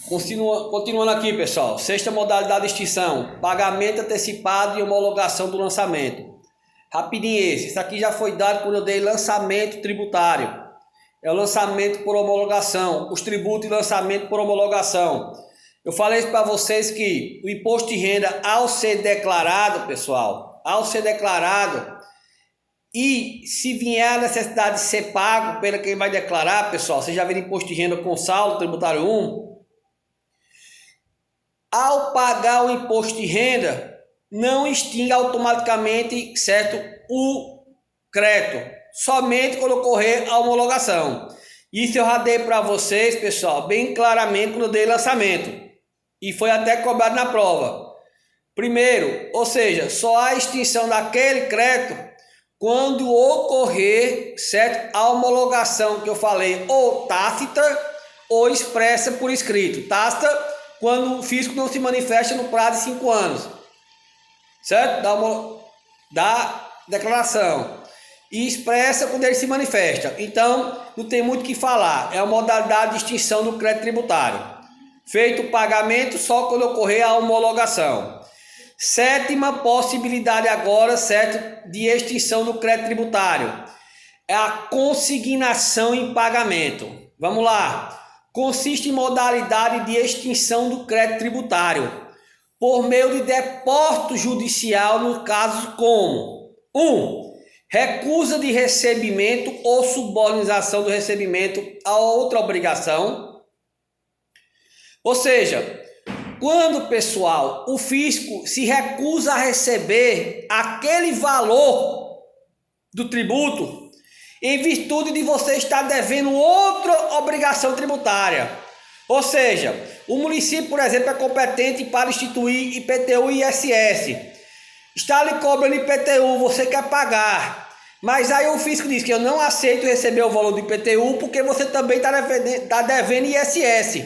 Continuando aqui, pessoal. Sexta modalidade de extinção: pagamento antecipado e homologação do lançamento. Rapidinho esse. Isso aqui já foi dado quando eu dei lançamento tributário. É o lançamento por homologação. Os tributos e lançamento por homologação. Eu falei para vocês que o imposto de renda, ao ser declarado, pessoal, e se vier a necessidade de ser pago pelo quem vai declarar, pessoal, você já viu imposto de renda com saldo tributário 1, ao pagar o imposto de renda, não extingue automaticamente, certo, o crédito, somente quando ocorrer a homologação. Isso eu já dei para vocês, pessoal, bem claramente quando eu dei lançamento, e foi até cobrado na prova. Primeiro, ou seja, só há extinção daquele crédito quando ocorrer, certo, a homologação que eu falei, ou tácita ou expressa por escrito. Tácita, quando o fisco não se manifesta no prazo de 5 anos, certo? Da declaração. E expressa quando ele se manifesta. Então, não tem muito o que falar. É a modalidade de extinção do crédito tributário. Feito o pagamento só quando ocorrer a homologação. Sétima possibilidade agora, certo, de extinção do crédito tributário. É a consignação em pagamento. Vamos lá. Consiste em modalidade de extinção do crédito tributário por meio de depósito judicial no caso como 1. Recusa de recebimento ou subordinação do recebimento a outra obrigação. Ou seja, quando, pessoal, o fisco se recusa a receber aquele valor do tributo em virtude de você estar devendo outra obrigação tributária. Ou seja, o município, por exemplo, é competente para instituir IPTU e ISS. Está lhe cobrando IPTU, você quer pagar. Mas aí o fisco diz que eu não aceito receber o valor do IPTU porque você também está devendo ISS.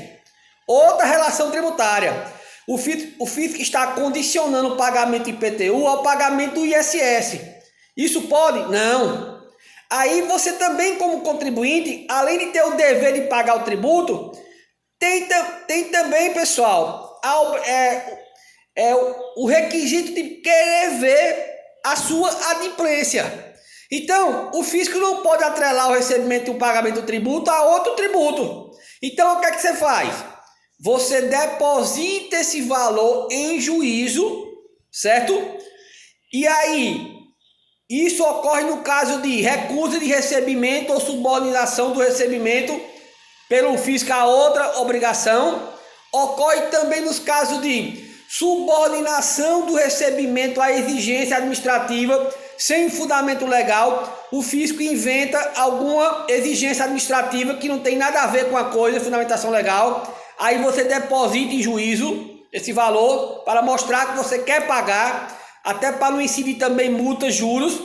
Outra relação tributária. O fisco está condicionando o pagamento do IPTU ao pagamento do ISS. Isso pode? Não. Aí você também, como contribuinte, além de ter o dever de pagar o tributo, tem também, pessoal, o requisito de querer ver a sua adimplência. Então, o fisco não pode atrelar o recebimento e o pagamento do tributo a outro tributo. Então, o que é que você faz? Você deposita esse valor em juízo, certo? E aí, isso ocorre no caso de recusa de recebimento ou subordinação do recebimento pelo fisco a outra obrigação. Ocorre também nos casos de subordinação do recebimento à exigência administrativa sem fundamento legal. O fisco inventa alguma exigência administrativa que não tem nada a ver com a coisa, fundamentação legal. Aí você deposita em juízo esse valor para mostrar que você quer pagar, até para não incidir também multas, juros.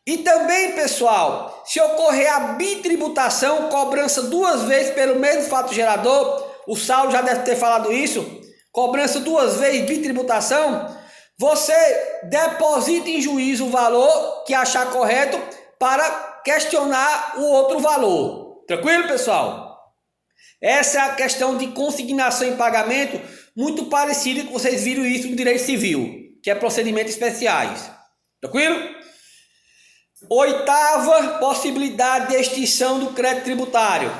E também, pessoal, se ocorrer a bitributação, cobrança 2 vezes pelo mesmo fato gerador, o Saulo já deve ter falado isso, cobrança 2 vezes, bitributação, você deposita em juízo o valor que achar correto para questionar o outro valor. Tranquilo, pessoal? Essa é a questão de consignação em pagamento, muito parecida que vocês viram isso no direito civil, que é procedimentos especiais. Tranquilo? Oitava possibilidade de extinção do crédito tributário.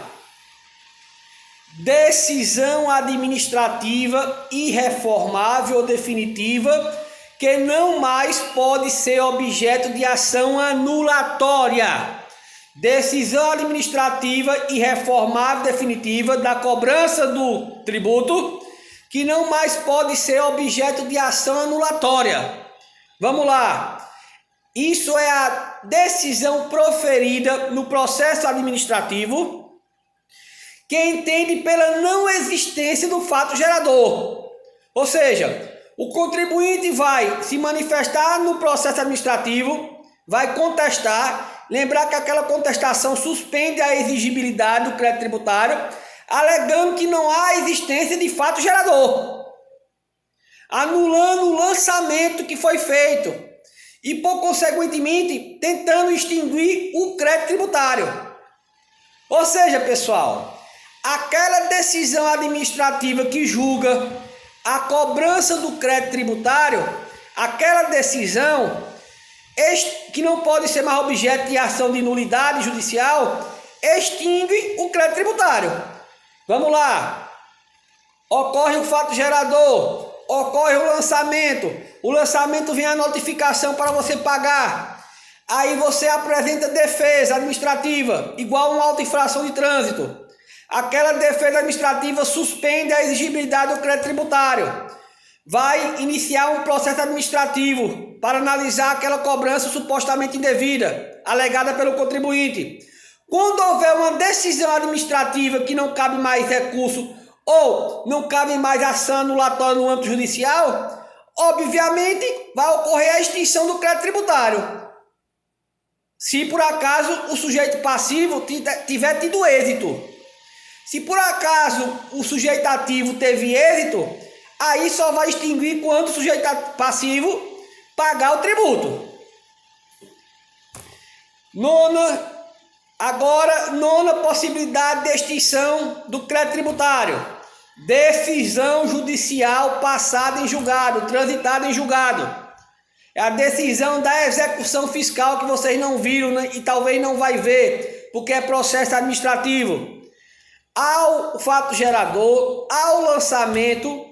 Decisão administrativa irreformável ou definitiva que não mais pode ser objeto de ação anulatória. Decisão administrativa irreformável definitiva da cobrança do tributo que não mais pode ser objeto de ação anulatória. Vamos lá. Isso é a decisão proferida no processo administrativo que entende pela não existência do fato gerador. Ou seja, o contribuinte vai se manifestar no processo administrativo, vai contestar, lembrar que aquela contestação suspende a exigibilidade do crédito tributário, alegando que não há existência de fato gerador, anulando o lançamento que foi feito e, por consequentemente, tentando extinguir o crédito tributário. Ou seja, pessoal, aquela decisão administrativa que julga a cobrança do crédito tributário, aquela decisão que não pode ser mais objeto de ação de nulidade judicial, extingue o crédito tributário. Vamos lá. Ocorre o fato gerador, ocorre o lançamento vem a notificação para você pagar. Aí você apresenta defesa administrativa, igual uma auto-infração de trânsito. Aquela defesa administrativa suspende a exigibilidade do crédito tributário. Vai iniciar um processo administrativo para analisar aquela cobrança supostamente indevida, alegada pelo contribuinte. Quando houver uma decisão administrativa que não cabe mais recurso ou não cabe mais ação anulatória no âmbito judicial, obviamente vai ocorrer a extinção do crédito tributário. Se por acaso o sujeito passivo tiver tido êxito. Se por acaso o sujeito ativo teve êxito, aí só vai extinguir quando o sujeito passivo pagar o tributo. Nona possibilidade de extinção do crédito tributário. Decisão judicial passada em julgado, transitada em julgado. É a decisão da execução fiscal que vocês não viram, né, e talvez não vai ver, porque é processo administrativo. Ao fato gerador, ao lançamento,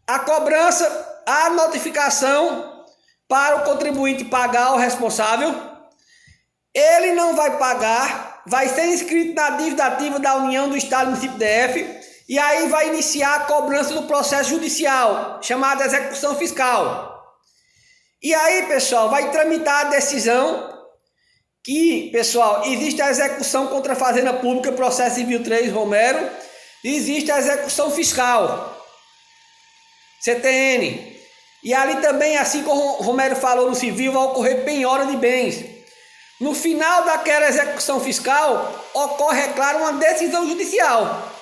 a cobrança, a notificação para o contribuinte pagar ao responsável, ele não vai pagar, vai ser inscrito na dívida ativa da União do Estado do município DF, e aí vai iniciar a cobrança do processo judicial, chamada execução fiscal. E aí, pessoal, vai tramitar a decisão que, pessoal, existe a execução contra a Fazenda Pública, processo civil 3, Romero, e existe a execução fiscal, CTN. E ali também, assim como o Romero falou no civil, vai ocorrer penhora de bens. No final daquela execução fiscal, ocorre, é claro, uma decisão judicial.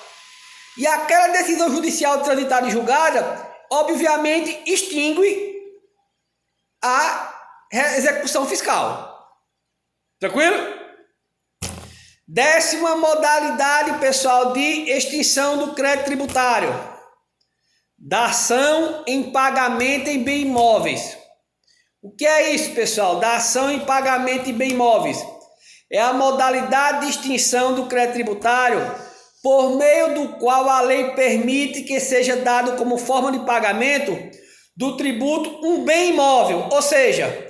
E aquela decisão judicial transitada e julgada, obviamente, extingue a execução fiscal. Tranquilo? 10ª modalidade, pessoal, de extinção do crédito tributário. Dação em pagamento em bens imóveis. O que é isso, pessoal? Dação em pagamento em bens imóveis. É a modalidade de extinção do crédito tributário por meio do qual a lei permite que seja dado como forma de pagamento do tributo um bem imóvel. Ou seja,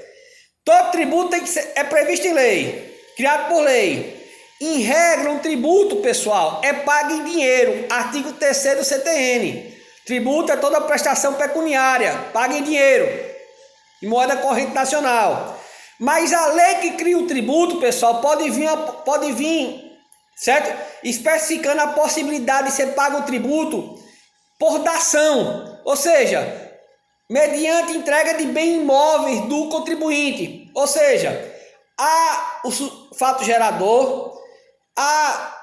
todo tributo é previsto em lei, criado por lei. Em regra, um tributo, pessoal, é pago em dinheiro. Artigo 3º do CTN. Tributo é toda prestação pecuniária, paga em dinheiro, em moeda corrente nacional. Mas a lei que cria o tributo, pessoal, pode vir, certo? Especificando a possibilidade de ser pago o tributo por dação, ou seja, mediante entrega de bens imóveis do contribuinte, ou seja, o fato gerador,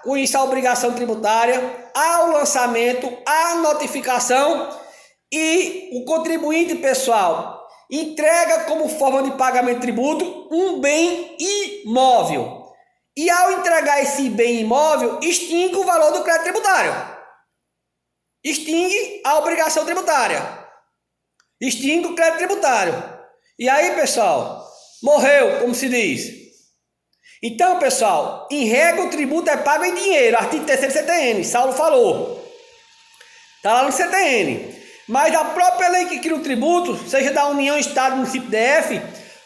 com isso a obrigação tributária, ao lançamento, a notificação e o contribuinte, pessoal, entrega como forma de pagamento de tributo um bem imóvel. E ao entregar esse bem imóvel, extingue o valor do crédito tributário. Extingue a obrigação tributária. Extingue o crédito tributário. E aí, pessoal, morreu, como se diz. Então, pessoal, em regra o tributo é pago em dinheiro. Artigo 3º CTN, Saulo falou. Está lá no CTN. Mas a própria lei que cria o tributo, seja da União, Estado, Município DF,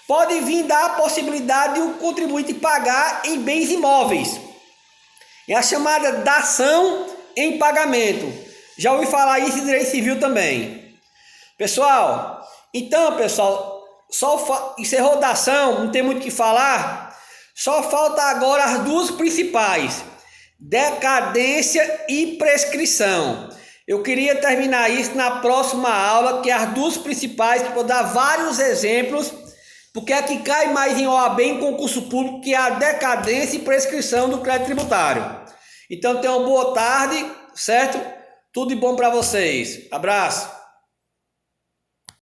pode vir dar a possibilidade de o contribuinte pagar em bens imóveis. É a chamada dação em pagamento. Já ouvi falar isso em direito civil também. Pessoal, então, pessoal, encerrou dação, não tem muito o que falar. Só falta agora as duas principais: decadência e prescrição. Eu queria terminar isso na próxima aula, que é as duas principais, que vou dar vários exemplos, porque é que cai mais em OAB, em concurso público, que é a decadência e prescrição do crédito tributário. Então tenham uma boa tarde, certo? Tudo de bom para vocês. Abraço.